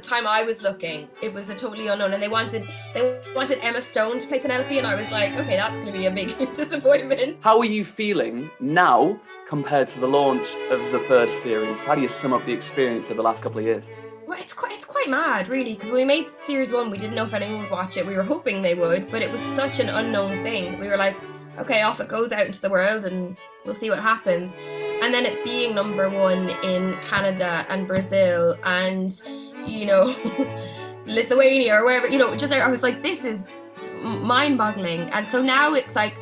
time I was looking, it was a totally unknown, and they wanted Emma Stone to play Penelope, and I was like, okay, that's going to be a big disappointment. How are you feeling now compared to the launch of the first series? How do you sum up the experience of the last couple of years? Well, it's quite mad, really, because when we made series 1, we didn't know if anyone would watch it. We were hoping they would, but it was such an unknown thing. We were like, okay, off it goes out into the world, and we'll see what happens. And then it being #1 in Canada and Brazil and, Lithuania or wherever, I was like, this is mind-boggling. And so now it's like,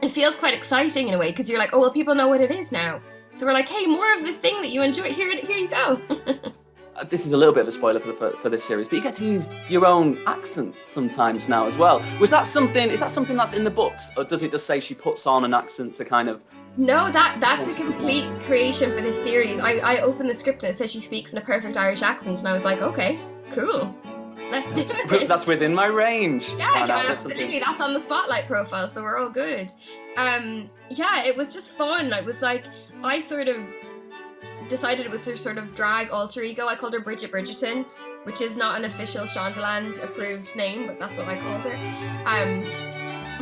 it feels quite exciting in a way, because you're like, oh, well, people know what it is now. So we're like, hey, more of the thing that you enjoy, here you go. This is a little bit of a spoiler for this series, but you get to use your own accent sometimes now as well. Is that something that's in the books, or does it just say she puts on an accent to kind of... No, that's a complete creation for this series. I opened the script and it said she speaks in a perfect Irish accent, and I was like, okay, cool. Let's do it. That's within my range. Yeah, absolutely. That's on the Spotlight profile, so we're all good. It was just fun. I was like, I sort of decided it was her sort of drag alter ego. I called her Bridgerton, which is not an official Shondaland approved name, but that's what I called her.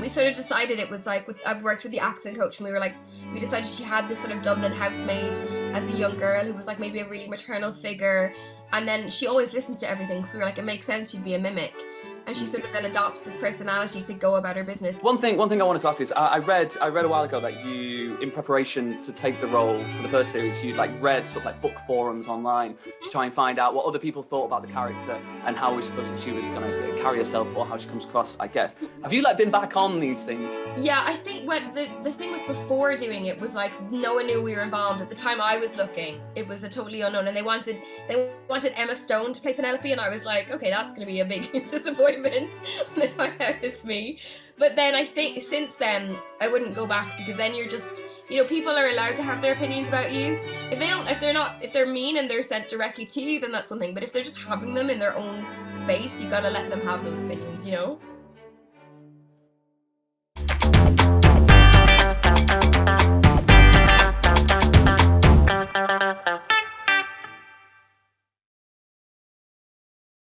We sort of decided it was like, I worked with the accent coach, and we decided she had this sort of Dublin housemaid as a young girl who was like maybe a really maternal figure, and then she always listens to everything, so we were like, it makes sense she'd be a mimic. And she sort of then adopts this personality to go about her business. One thing I wanted to ask you is, I read a while ago that you, in preparation to take the role for the first series, you read sort of like book forums online to try and find out what other people thought about the character and how we supposed that she was going to carry herself, or how she comes across, I guess. Have you been back on these things? Yeah, I think what the thing with before doing it was like, no one knew we were involved. At the time I was looking, it was a totally unknown, and they wanted Emma Stone to play Penelope, and I was like, okay, that's going to be a big disappointment. They find out it's me. But then I think since then I wouldn't go back, because then you're just, people are allowed to have their opinions about you. If they're mean and they're sent directly to you, then that's one thing. But if they're just having them in their own space, you gotta let them have those opinions,